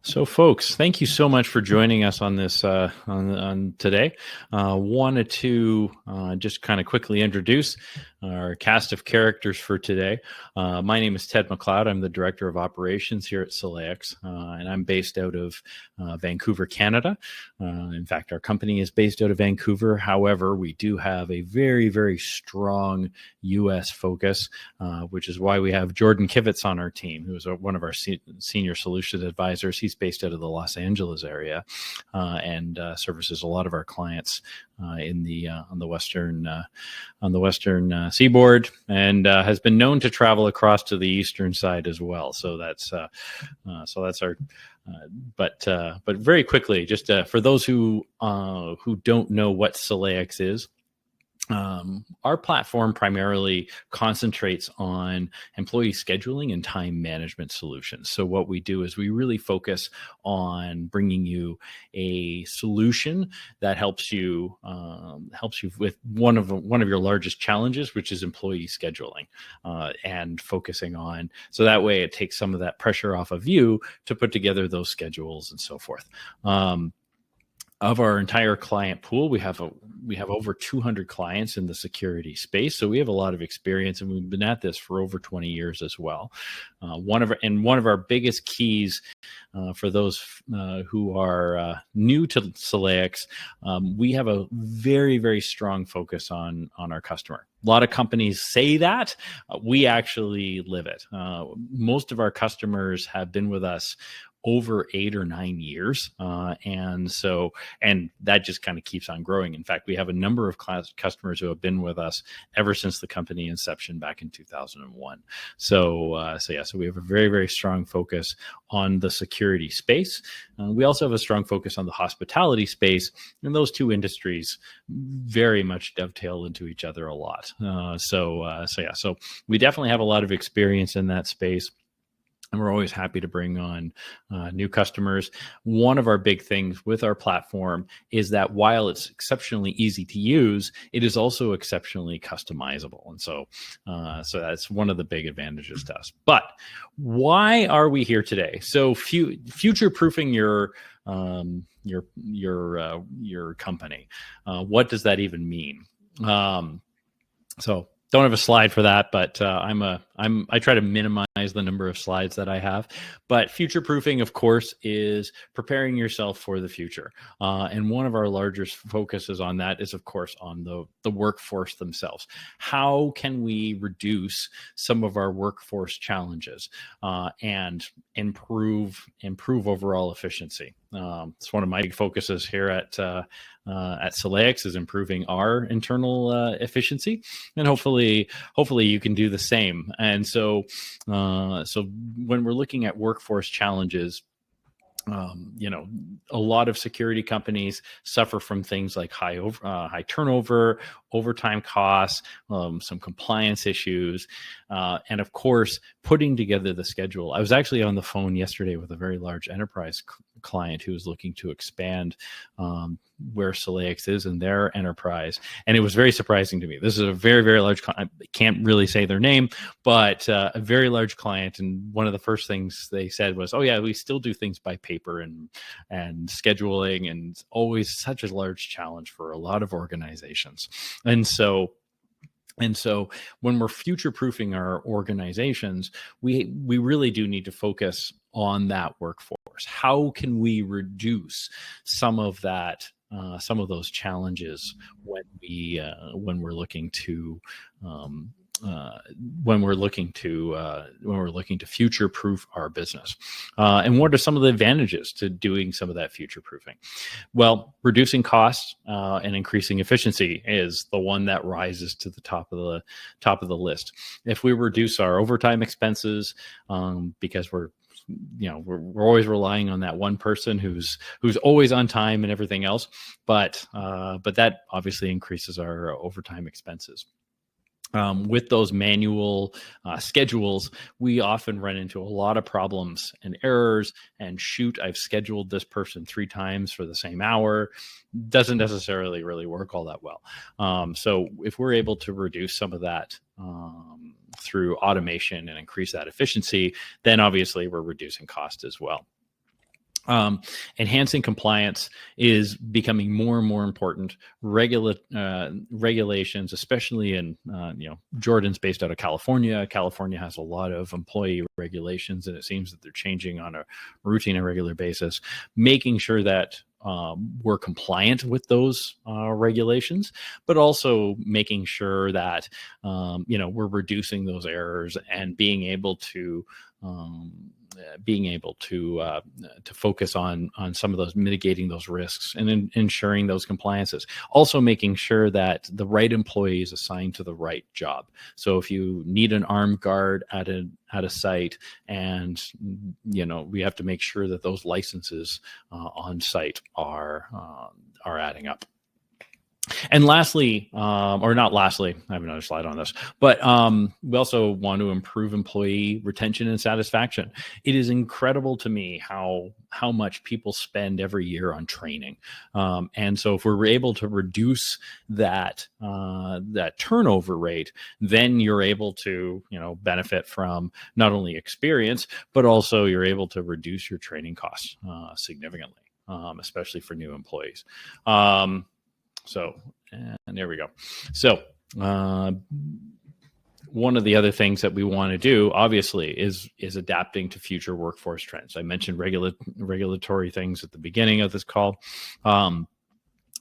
So, folks, thank you so much for joining us on this on today. Wanted to just kind of quickly introduce our cast of characters for today. My name is Ted McLeod. I'm the Director of Operations here at Celayix, and I'm based out of Vancouver, Canada. In fact, our company is based out of Vancouver. However, we do have a very, very strong U.S. focus, which is why we have Jordan Kivitz on our team, who is one of our senior solution advisors. He's based out of the Los Angeles area and services a lot of our clients in the on the western seaboard, and has been known to travel across to the eastern side as well. So that's our. But very quickly, just for those who don't know what Celayix is. Our platform primarily concentrates on employee scheduling and time management solutions. So what we do is we really focus on bringing you a solution that helps you with one of your largest challenges, which is employee scheduling, and focusing on, so that way it takes some of that pressure off of you to put together those schedules and so forth. Of our entire client pool, we have over 200 clients in the security space, so we have a lot of experience, and we've been at this for over 20 years as well. One of our biggest keys for those who are new to Celayix, we have a very, very strong focus on our customer. A lot of companies say that. We actually live it. Most of our customers have been with us over 8 or 9 years. And that just kind of keeps on growing. In fact, we have a number of customers who have been with us ever since the company inception back in 2001. So we have a very, very strong focus on the security space. We also have a strong focus on the hospitality space, and those two industries very much dovetail into each other a lot. So we definitely have a lot of experience in that space. And we're always happy to bring on new customers. One of our big things with our platform is that while it's exceptionally easy to use, it is also exceptionally customizable. And so that's one of the big advantages to us. But why are we here today? So future-proofing your company. What does that even mean? Don't have a slide for that, but I try to minimize the number of slides that I have. But future proofing, of course, is preparing yourself for the future. And one of our largest focuses on that is, of course, on the workforce themselves. How can we reduce some of our workforce challenges and improve overall efficiency? It's one of my big focuses here at Celayix, is improving our internal efficiency, and hopefully you can do the same. And so when we're looking at workforce challenges, a lot of security companies suffer from things like high turnover, overtime costs, some compliance issues, and of course, putting together the schedule. I was actually on the phone yesterday with a very large enterprise client who was looking to expand where Celayix is in their enterprise, and it was very surprising to me. This is a very, very large client. I can't really say their name, but a very large client, and one of the first things they said was, "Oh yeah, we still do things by paper and scheduling, and it's always such a large challenge for a lot of organizations." And so when we're future-proofing our organizations, we really do need to focus on that workforce. How can we reduce some of those challenges when we're looking to future-proof our business? And what are some of the advantages to doing some of that future-proofing? Well, reducing costs and increasing efficiency is the one that rises to the top of the list. If we reduce our overtime expenses, because we're always relying on that one person who's always on time and everything else, but that obviously increases our overtime expenses. With those manual schedules, we often run into a lot of problems and errors, and shoot, I've scheduled this person 3 times for the same hour. Doesn't necessarily really work all that well. So if we're able to reduce some of that through automation and increase that efficiency, then obviously we're reducing cost as well. Enhancing compliance is becoming more and more important. Regulations, especially in, Jordan's based out of California. California has a lot of employee regulations, and it seems that they're changing on a routine and regular basis. Making sure that we're compliant with those regulations, but also making sure that we're reducing those errors and being able to focus on some of those, mitigating those risks and ensuring those compliances. Also making sure that the right employee is assigned to the right job. So if you need an armed guard at a site, and we have to make sure that those licenses on site are adding up. And lastly, or not lastly, I have another slide on this, but we also want to improve employee retention and satisfaction. It is incredible to me how much people spend every year on training. And so if we're able to reduce that turnover rate, then you're able to, benefit from not only experience, but also you're able to reduce your training costs significantly, especially for new employees. And there we go. So one of the other things that we want to do, obviously, is adapting to future workforce trends. I mentioned regulatory things at the beginning of this call.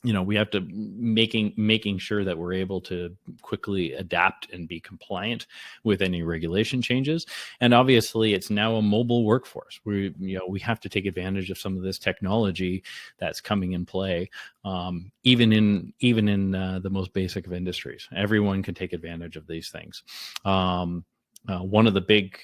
We have to making sure that we're able to quickly adapt and be compliant with any regulation changes. And obviously, it's now a mobile workforce. We have to take advantage of some of this technology that's coming in play. Even in the most basic of industries, everyone can take advantage of these things. One of the big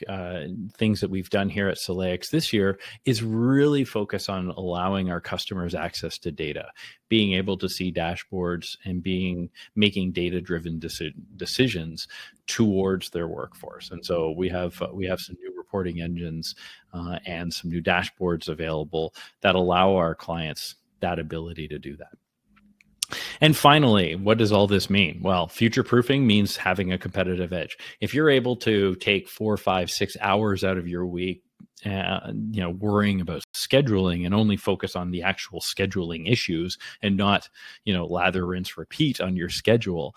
things that we've done here at Celayix this year is really focus on allowing our customers access to data, being able to see dashboards and making data-driven decisions towards their workforce. And so we have some new reporting engines and some new dashboards available that allow our clients that ability to do that. And finally, what does all this mean? Well, future-proofing means having a competitive edge. If you're able to take 4, 5, 6 hours out of your week, worrying about scheduling and only focus on the actual scheduling issues and not, lather, rinse, repeat on your schedule,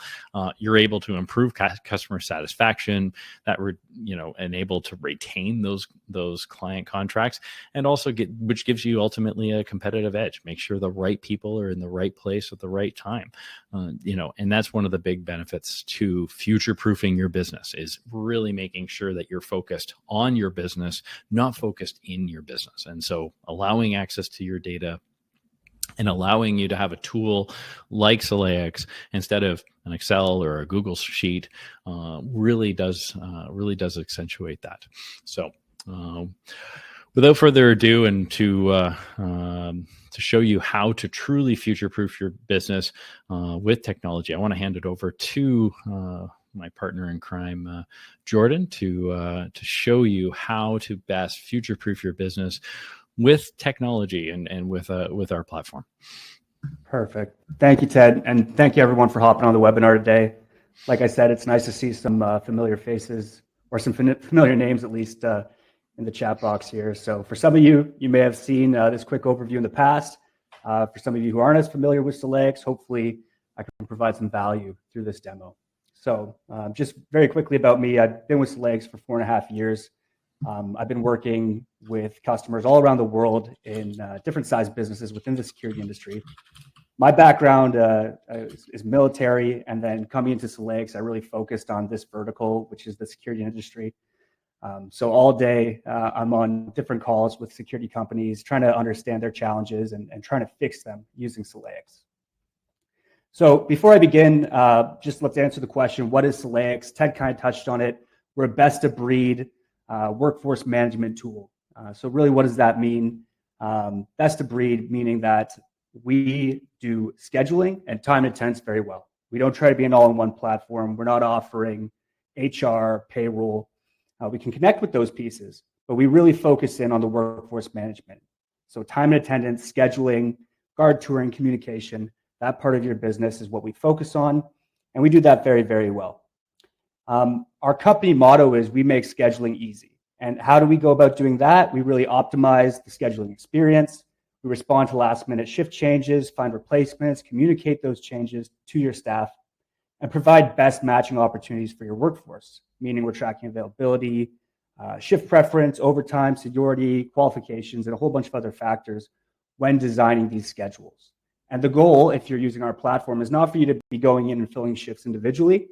you're able to improve customer satisfaction, and able to retain those client contracts, and also which gives you ultimately a competitive edge. Make sure the right people are in the right place at the right time, and that's one of the big benefits to future-proofing your business, is really making sure that you're focused on your business, not focused in your business. And so allowing access to your data and allowing you to have a tool like Celayix instead of an Excel or a Google sheet really does accentuate that. So without further ado, and to show you how to truly future-proof your business with technology, I want to hand it over to my partner in crime, Jordan, to show you how to best future-proof your business with technology and with our platform. Perfect. Thank you, Ted, and thank you everyone for hopping on the webinar today. Like I said, it's nice to see some familiar faces, or some familiar names at least, in the chat box here. So for some of you, you may have seen this quick overview in the past. For some of you who aren't as familiar with Celayix, hopefully I can provide some value through this demo. So just very quickly about me, I've been with Celayix for 4.5 years. I've been working with customers all around the world in different sized businesses within the security industry. My background is military, and then coming into Celayix, I really focused on this vertical, which is the security industry. So all day, I'm on different calls with security companies, trying to understand their challenges and trying to fix them using Celayix. So before I begin, just let's answer the question, what is Celayix? Ted kind of touched on it. We're a best of breed workforce management tool. So really, what does that mean? Best of breed, meaning that we do scheduling and time and attendance very well. We don't try to be an all-in-one platform. We're not offering HR, payroll. We can connect with those pieces, but we really focus in on the workforce management. So time and attendance, scheduling, guard touring, communication, that part of your business is what we focus on, and we do that very, very well. Our company motto is we make scheduling easy. And how do we go about doing that? We really optimize the scheduling experience. We respond to last minute shift changes, find replacements, communicate those changes to your staff, and provide best matching opportunities for your workforce, meaning we're tracking availability, shift preference, overtime, seniority, qualifications, and a whole bunch of other factors when designing these schedules. And the goal, if you're using our platform, is not for you to be going in and filling shifts individually.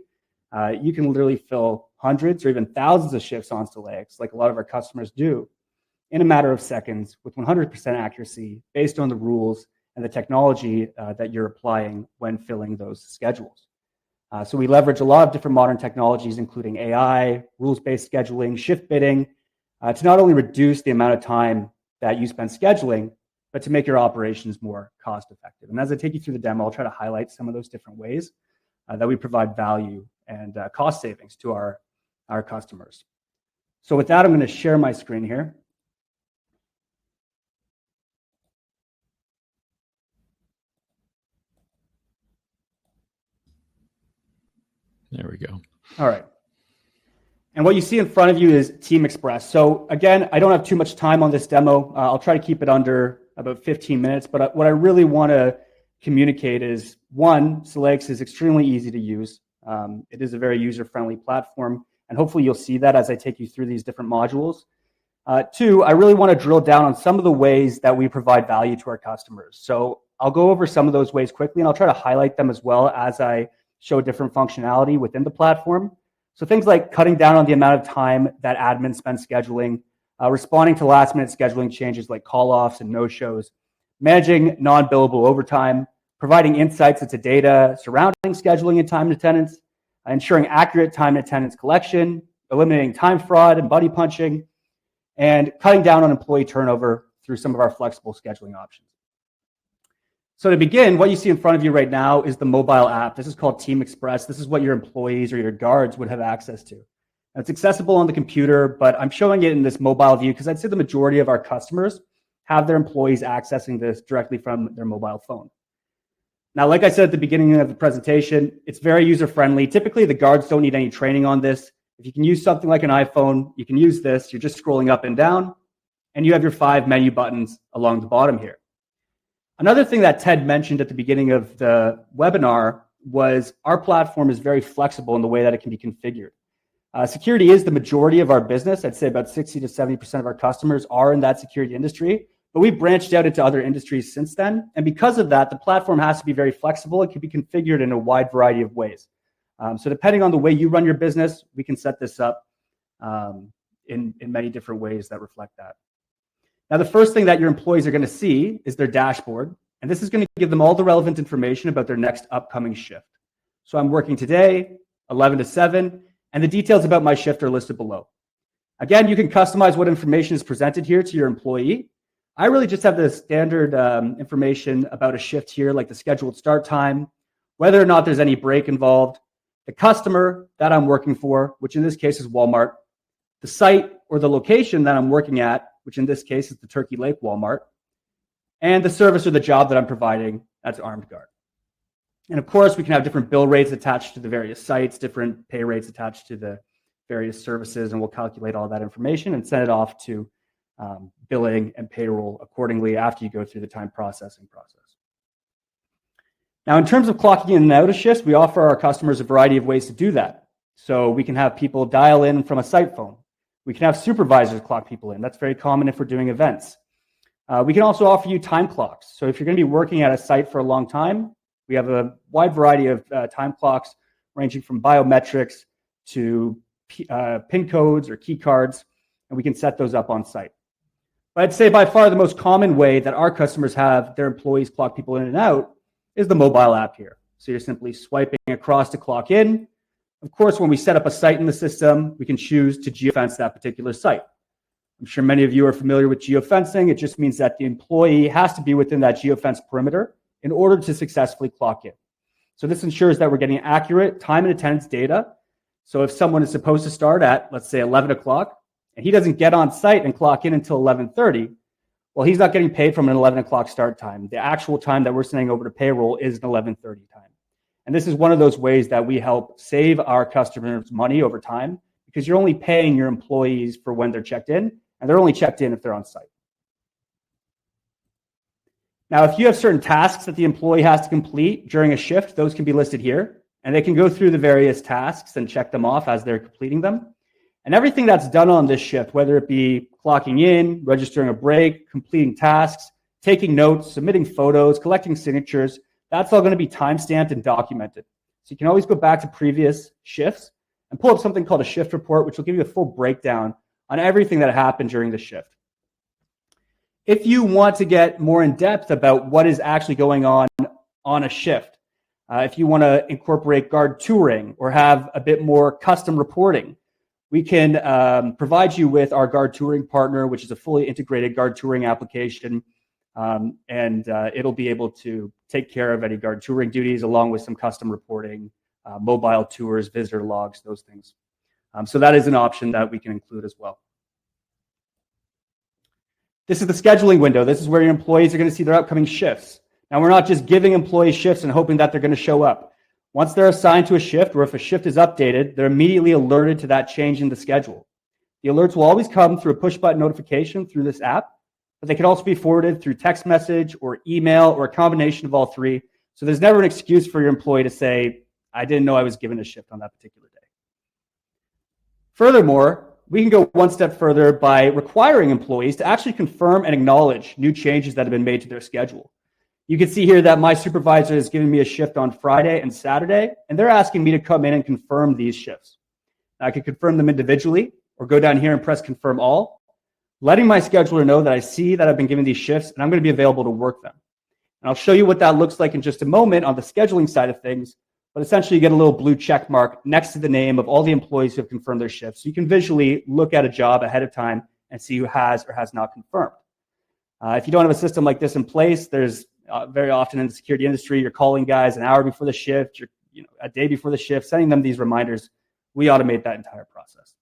You can literally fill hundreds or even thousands of shifts on Celayix, like a lot of our customers do, in a matter of seconds with 100% accuracy based on the rules and the technology that you're applying when filling those schedules. So we leverage a lot of different modern technologies, including AI, rules-based scheduling, shift bidding, to not only reduce the amount of time that you spend scheduling, but to make your operations more cost-effective. And as I take you through the demo, I'll try to highlight some of those different ways that we provide value and cost savings to our customers. So with that, I'm going to share my screen here. There we go. All right. And what you see in front of you is Team Express. So again, I don't have too much time on this demo. I'll try to keep it under about 15 minutes. But what I really want to communicate is, one, Celayix is extremely easy to use. It is a very user-friendly platform. And hopefully you'll see that as I take you through these different modules. Two, I really want to drill down on some of the ways that we provide value to our customers. So I'll go over some of those ways quickly, and I'll try to highlight them as well as I show different functionality within the platform. So things like cutting down on the amount of time that admins spend scheduling, responding to last minute scheduling changes like call-offs and no-shows, managing non-billable overtime, providing insights into data surrounding scheduling and time and attendance, ensuring accurate time and attendance collection, eliminating time fraud and buddy punching, and cutting down on employee turnover through some of our flexible scheduling options. So to begin, what you see in front of you right now is the mobile app. This is called Team Express. This is what your employees or your guards would have access to. And it's accessible on the computer, but I'm showing it in this mobile view because I'd say the majority of our customers have their employees accessing this directly from their mobile phone. Now, like I said at the beginning of the presentation, it's very user-friendly. Typically, the guards don't need any training on this. If you can use something like an iPhone, you can use this. You're just scrolling up and down, and you have your 5 menu buttons along the bottom here. Another thing that Ted mentioned at the beginning of the webinar was our platform is very flexible in the way that it can be configured. Security is the majority of our business. I'd say about 60 to 70% of our customers are in that security industry, but we've branched out into other industries since then. And because of that, the platform has to be very flexible. It can be configured in a wide variety of ways. So depending on the way you run your business, we can set this up in many different ways that reflect that. Now, the first thing that your employees are going to see is their dashboard, and this is going to give them all the relevant information about their next upcoming shift. So I'm working today, 11 to 7, and the details about my shift are listed below. Again, you can customize what information is presented here to your employee. I really just have the standard information about a shift here, like the scheduled start time, whether or not there's any break involved, the customer that I'm working for, which in this case is Walmart, the site or the location that I'm working at, which in this case is the Turkey Lake Walmart, and the service or the job that I'm providing, that's Armed Guard. And of course, we can have different bill rates attached to the various sites, different pay rates attached to the various services, and we'll calculate all that information and send it off to billing and payroll accordingly after you go through the time processing process. Now, in terms of clocking in and out of shifts, we offer our customers a variety of ways to do that. So we can have people dial in from a site phone. We can have supervisors clock people in. That's very common if we're doing events. We can also offer you time clocks. So if you're going to be working at a site for a long time, we have a wide variety of time clocks ranging from biometrics to PIN codes or key cards, and we can set those up on site. But I'd say by far the most common way that our customers have their employees clock people in and out is the mobile app here. So you're simply swiping across to clock in. Of course, when we set up a site in the system, we can choose to geofence that particular site. I'm sure many of you are familiar with geofencing. It just means that the employee has to be within that geofence perimeter in order to successfully clock in. So this ensures that we're getting accurate time and attendance data. So if someone is supposed to start at, let's say, 11 o'clock, and he doesn't get on site and clock in until 11:30, well, he's not getting paid from an 11 o'clock start time. The actual time that we're sending over to payroll is an 11:30 time. And this is one of those ways that we help save our customers money over time, because you're only paying your employees for when they're checked in, and they're only checked in if they're on site. Now, if you have certain tasks that the employee has to complete during a shift, those can be listed here, and they can go through the various tasks and check them off as they're completing them. And everything that's done on this shift, whether it be clocking in, registering a break, completing tasks, taking notes, submitting photos, collecting signatures, that's all going to be timestamped and documented. So you can always go back to previous shifts and pull up something called a shift report, which will give you a full breakdown on everything that happened during the shift. If you want to get more in depth about what is actually going on a shift, if you want to incorporate guard touring or have a bit more custom reporting, we can provide you with our guard touring partner, which is a fully integrated guard touring application. And it'll be able to take care of any guard touring duties along with some custom reporting, mobile tours, visitor logs, those things. So that is an option that we can include as well. This is the scheduling window. This is where your employees are going to see their upcoming shifts. Now, we're not just giving employees shifts and hoping that they're going to show up. Once they're assigned to a shift, or if a shift is updated, they're immediately alerted to that change in the schedule. The alerts will always come through a push button notification through this app, but they can also be forwarded through text message or email or a combination of all three. So there's never an excuse for your employee to say, I didn't know I was given a shift on that particular day. Furthermore, we can go one step further by requiring employees to actually confirm and acknowledge new changes that have been made to their schedule. You can see here that my supervisor has given me a shift on Friday and Saturday, and they're asking me to come in and confirm these shifts. Now, I can confirm them individually or go down here and press confirm all, letting my scheduler know that I see that I've been given these shifts and I'm going to be available to work them. And I'll show you what that looks like in just a moment on the scheduling side of things, but essentially you get a little blue check mark next to the name of all the employees who have confirmed their shifts. So you can visually look at a job ahead of time and see who has or has not confirmed. If you don't have a system like this in place, there's very often in the security industry, you're calling guys an hour before the shift, a day before the shift, sending them these reminders. We automate that entire process.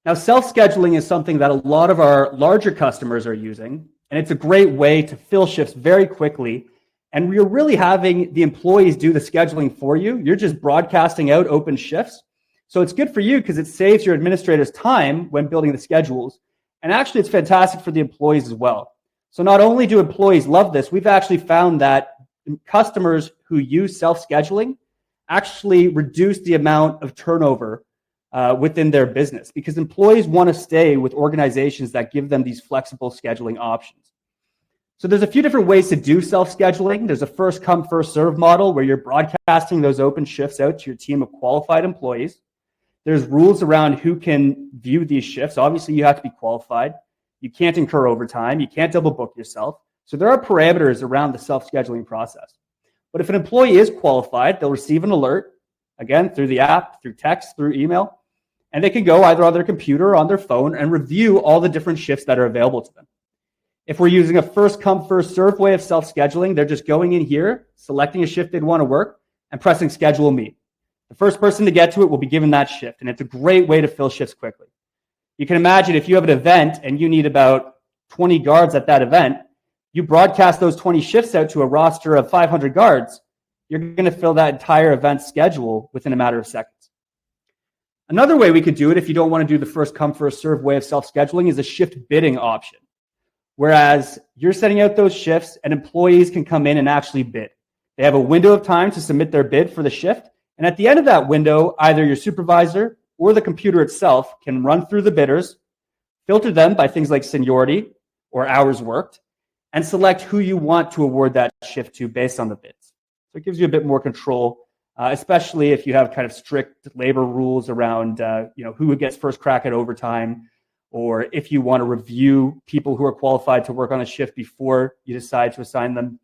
Now, self-scheduling is something that a lot of our larger customers are using, and it's a great way to fill shifts very quickly. And we're really having the employees do the scheduling for you. You're just broadcasting out open shifts. So it's good for you because it saves your administrators time when building the schedules. And actually, it's fantastic for the employees as well. So not only do employees love this, we've actually found that customers who use self-scheduling actually reduce the amount of turnover within their business, because employees want to stay with organizations that give them these flexible scheduling options. So there's a few different ways to do self-scheduling. There's a first come, first serve model where you're broadcasting those open shifts out to your team of qualified employees. There's rules around who can view these shifts. Obviously, you have to be qualified. You can't incur overtime. You can't double book yourself. So there are parameters around the self-scheduling process. But if an employee is qualified, they'll receive an alert, again, through the app, through text, through email, and they can go either on their computer or on their phone and review all the different shifts that are available to them. If we're using a first come, first serve way of self-scheduling, they're just going in here, selecting a shift they'd want to work, and pressing schedule me. The first person to get to it will be given that shift, and it's a great way to fill shifts quickly. You can imagine if you have an event and you need about 20 guards at that event, you broadcast those 20 shifts out to a roster of 500 guards, you're going to fill that entire event schedule within a matter of seconds. Another way we could do it, if you don't want to do the first come, first serve way of self-scheduling, is a shift bidding option. Whereas you're setting out those shifts and employees can come in and actually bid. They have a window of time to submit their bid for the shift. And at the end of that window, either your supervisor or the computer itself can run through the bidders, filter them by things like seniority or hours worked, and select who you want to award that shift to based on the bids. So it gives you a bit more control, especially if you have kind of strict labor rules around who gets first crack at overtime, or if you want to review people who are qualified to work on a shift before you decide to assign them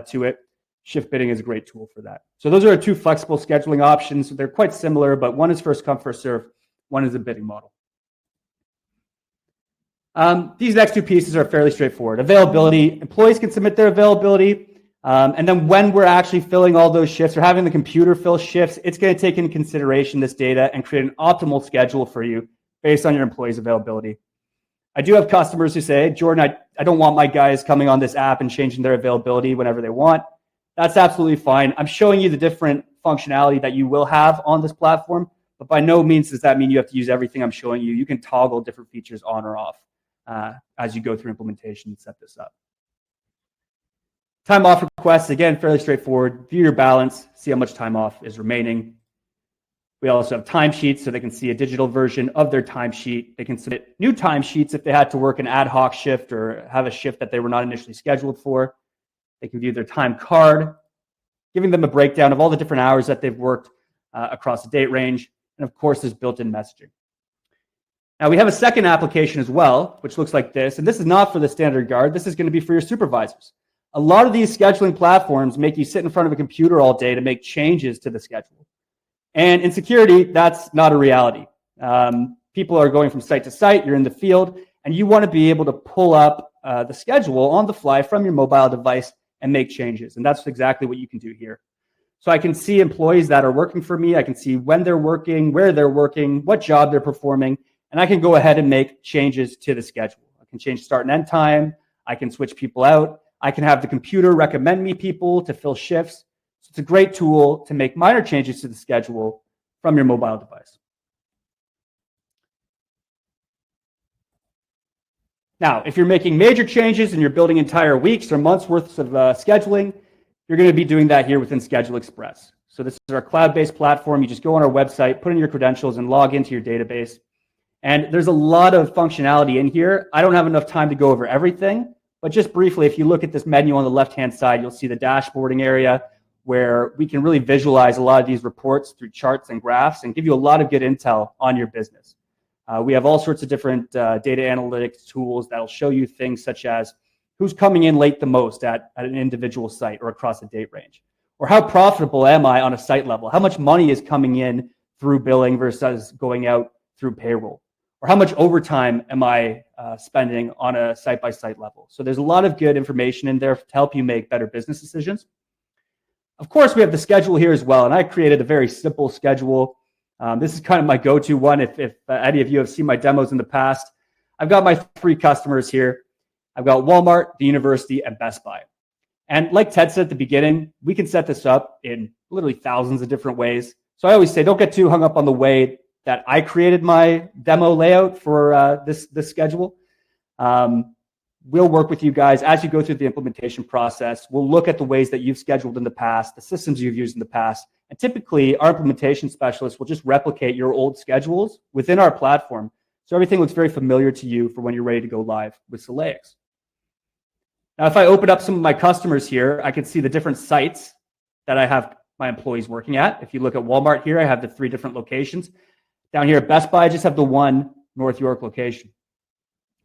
to it. Shift bidding is a great tool for that. So those are our two flexible scheduling options. They're quite similar, but one is first come, first serve. One is a bidding model. These next two pieces are fairly straightforward. Availability, employees can submit their availability. And then when we're actually filling all those shifts or having the computer fill shifts, it's going to take into consideration this data and create an optimal schedule for you based on your employees' availability. I do have customers who say, Jordan, I don't want my guys coming on this app and changing their availability whenever they want. That's absolutely fine. I'm showing you the different functionality that you will have on this platform, but by no means does that mean you have to use everything I'm showing you. You can toggle different features on or off as you go through implementation and set this up. Time off requests, again, fairly straightforward. View your balance, see how much time off is remaining. We also have timesheets, so they can see a digital version of their timesheet. They can submit new timesheets if they had to work an ad hoc shift or have a shift that they were not initially scheduled for. They can view their time card, giving them a breakdown of all the different hours that they've worked across the date range. And of course, there's built-in messaging. Now we have a second application as well, which looks like this. And this is not for the standard guard. This is going to be for your supervisors. A lot of these scheduling platforms make you sit in front of a computer all day to make changes to the schedule. And in security, that's not a reality. People are going from site to site, you're in the field, and you want to be able to pull up the schedule on the fly from your mobile device and make changes. And that's exactly what you can do here. So I can see employees that are working for me. I can see when they're working, where they're working, what job they're performing, and I can go ahead and make changes to the schedule. I can change start and end time. I can switch people out. I can have the computer recommend me people to fill shifts. So it's a great tool to make minor changes to the schedule from your mobile device. Now, if you're making major changes and you're building entire weeks or months worth of scheduling, you're going to be doing that here within Schedule Express. So this is our cloud-based platform. You just go on our website, put in your credentials, and log into your database. And there's a lot of functionality in here. I don't have enough time to go over everything, but just briefly, if you look at this menu on the left-hand side, you'll see the dashboarding area where we can really visualize a lot of these reports through charts and graphs and give you a lot of good intel on your business. We have all sorts of different data analytics tools that will show you things such as who's coming in late the most at an individual site or across a date range, or how profitable am I on a site level? How much money is coming in through billing versus going out through payroll? Or how much overtime am I spending on a site-by-site level? So there's a lot of good information in there to help you make better business decisions. Of course, we have the schedule here as well, and I created a very simple schedule. This is kind of my go-to one if any of you have seen my demos in the past. I've got my 3 customers here. I've got Walmart, the university, and Best Buy. And like Ted said at the beginning, we can set this up in literally thousands of different ways. So I always say, don't get too hung up on the way that I created my demo layout for this schedule. We'll work with you guys as you go through the implementation process. We'll look at the ways that you've scheduled in the past, the systems you've used in the past. And typically, our implementation specialists will just replicate your old schedules within our platform. So everything looks very familiar to you for when you're ready to go live with Celayix. Now, if I open up some of my customers here, I can see the different sites that I have my employees working at. If you look at Walmart here, I have the 3 different locations. Down here at Best Buy, I just have the 1 North York location.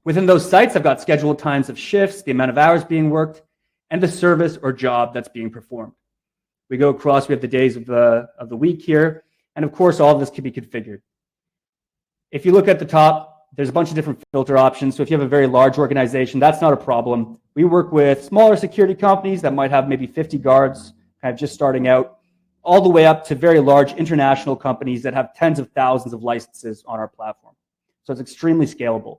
Within those sites, I've got scheduled times of shifts, the amount of hours being worked, and the service or job that's being performed. We go across, we have the days of the week here, and of course, all of this can be configured. If you look at the top, there's a bunch of different filter options. So if you have a very large organization, that's not a problem. We work with smaller security companies that might have maybe 50 guards, kind of just starting out, all the way up to very large international companies that have tens of thousands of licenses on our platform. So it's extremely scalable.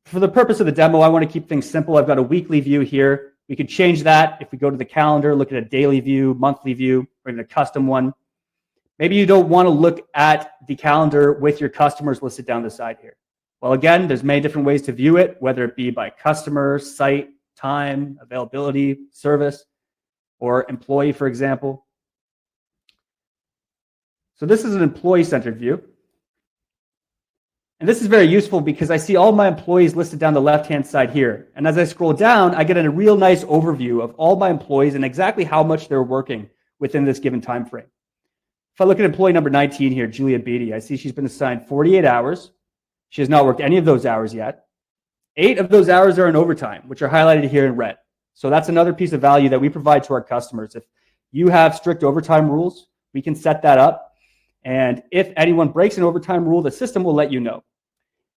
For the purpose of the demo, I want to keep things simple. I've got a weekly view here. We could change that if we go to the calendar, look at a daily view, monthly view, or even a custom one. Maybe you don't want to look at the calendar with your customers listed down the side here. Well, again, there's many different ways to view it, whether it be by customer, site, time, availability, service, or employee, for example. So this is an employee-centered view. And this is very useful because I see all my employees listed down the left-hand side here. And as I scroll down, I get a real nice overview of all my employees and exactly how much they're working within this given time frame. If I look at employee number 19 here, Julia Beatty, I see she's been assigned 48 hours. She has not worked any of those hours yet. 8 of those hours are in overtime, which are highlighted here in red. So that's another piece of value that we provide to our customers. If you have strict overtime rules, we can set that up. And if anyone breaks an overtime rule, the system will let you know.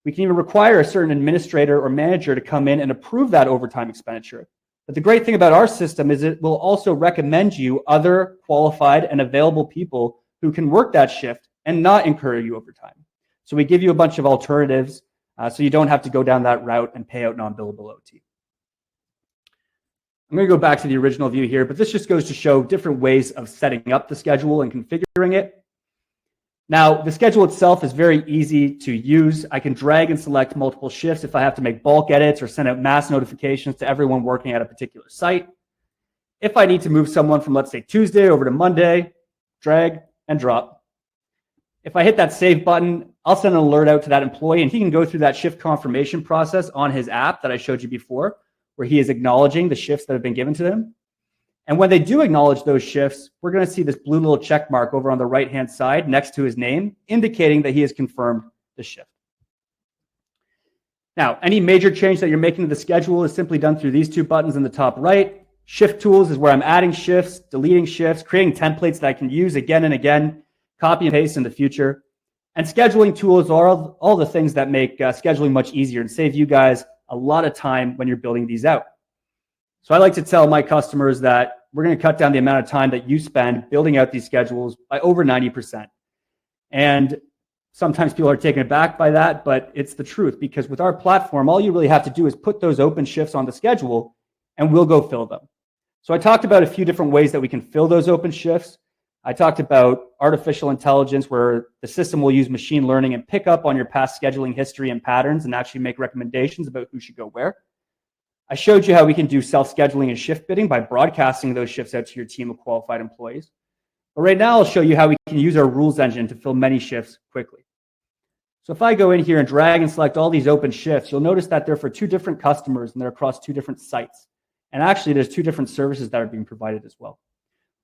We can even require a certain administrator or manager to come in and approve that overtime expenditure. But the great thing about our system is it will also recommend you other qualified and available people who can work that shift and not incur you overtime. So we give you a bunch of alternatives so you don't have to go down that route and pay out non-billable OT. I'm going to go back to the original view here, but this just goes to show different ways of setting up the schedule and configuring it. Now, the schedule itself is very easy to use. I can drag and select multiple shifts if I have to make bulk edits or send out mass notifications to everyone working at a particular site. If I need to move someone from, let's say, Tuesday over to Monday, drag and drop. If I hit that save button, I'll send an alert out to that employee, and he can go through that shift confirmation process on his app that I showed you before, where he is acknowledging the shifts that have been given to him. And when they do acknowledge those shifts, we're going to see this blue little check mark over on the right-hand side next to his name, indicating that he has confirmed the shift. Now, any major change that you're making to the schedule is simply done through these two buttons in the top right. Shift tools is where I'm adding shifts, deleting shifts, creating templates that I can use again and again, copy and paste in the future. And scheduling tools are all the things that make scheduling much easier and save you guys a lot of time when you're building these out. So I like to tell my customers that we're going to cut down the amount of time that you spend building out these schedules by over 90%. And sometimes people are taken aback by that, but it's the truth, because with our platform, all you really have to do is put those open shifts on the schedule and we'll go fill them. So I talked about a few different ways that we can fill those open shifts. I talked about artificial intelligence, where the system will use machine learning and pick up on your past scheduling history and patterns and actually make recommendations about who should go where. I showed you how we can do self-scheduling and shift bidding by broadcasting those shifts out to your team of qualified employees. But right now, I'll show you how we can use our rules engine to fill many shifts quickly. So if I go in here and drag and select all these open shifts, you'll notice that they're for two different customers and they're across two different sites. And actually, there's two different services that are being provided as well.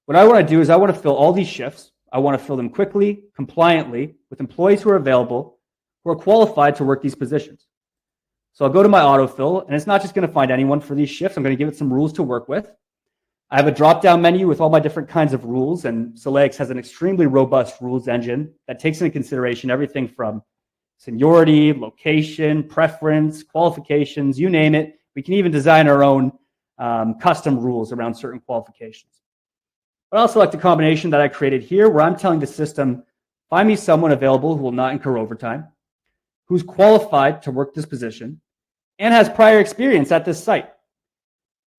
What I want to do is I want to fill all these shifts. I want to fill them quickly, compliantly, with employees who are available, who are qualified to work these positions. So I'll go to my autofill, and it's not just going to find anyone for these shifts. I'm going to give it some rules to work with. I have a drop-down menu with all my different kinds of rules, and Celayix has an extremely robust rules engine that takes into consideration everything from seniority, location, preference, qualifications, you name it. We can even design our own custom rules around certain qualifications. But I'll select a combination that I created here, where I'm telling the system, find me someone available who will not incur overtime, who's qualified to work this position, and has prior experience at this site.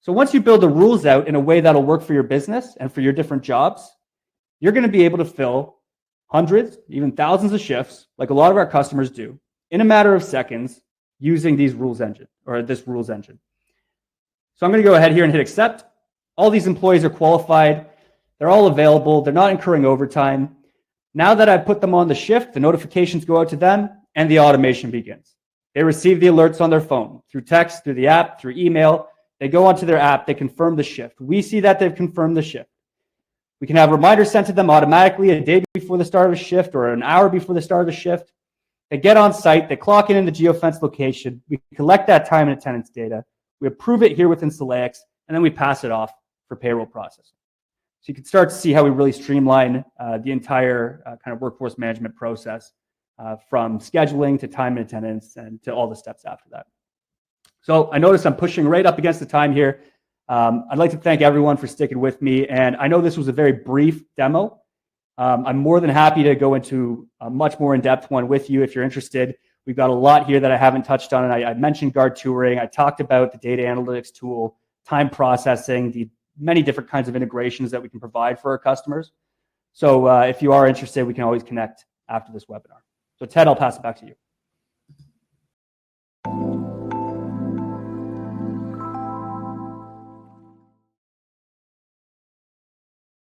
So once you build the rules out in a way that'll work for your business and for your different jobs, you're going to be able to fill hundreds, even thousands of shifts, like a lot of our customers do, in a matter of seconds using these rules engine, or this rules engine. So I'm going to go ahead here and hit accept. All these employees are qualified. They're all available. They're not incurring overtime. Now that I've put them on the shift, the notifications go out to them and the automation begins. They receive the alerts on their phone through text, through the app, through email. They go onto their app. They confirm the shift. We see that they've confirmed the shift. We can have reminders sent to them automatically a day before the start of a shift or an hour before the start of the shift. They get on site. They clock in the geofence location. We collect that time and attendance data. We approve it here within Celayix, and then we pass it off for payroll processing. So you can start to see how we really streamline the entire kind of workforce management process from scheduling to time and attendance and to all the steps after that. So I notice I'm pushing right up against the time here. I'd like to thank everyone for sticking with me. And I know this was a very brief demo. I'm more than happy to go into a much more in-depth one with you if you're interested. We've got a lot here that I haven't touched on. And I mentioned guard touring. I talked about the data analytics tool, time processing, the many different kinds of integrations that we can provide for our customers. So if you are interested, we can always connect after this webinar. So Ted, I'll pass it back to you.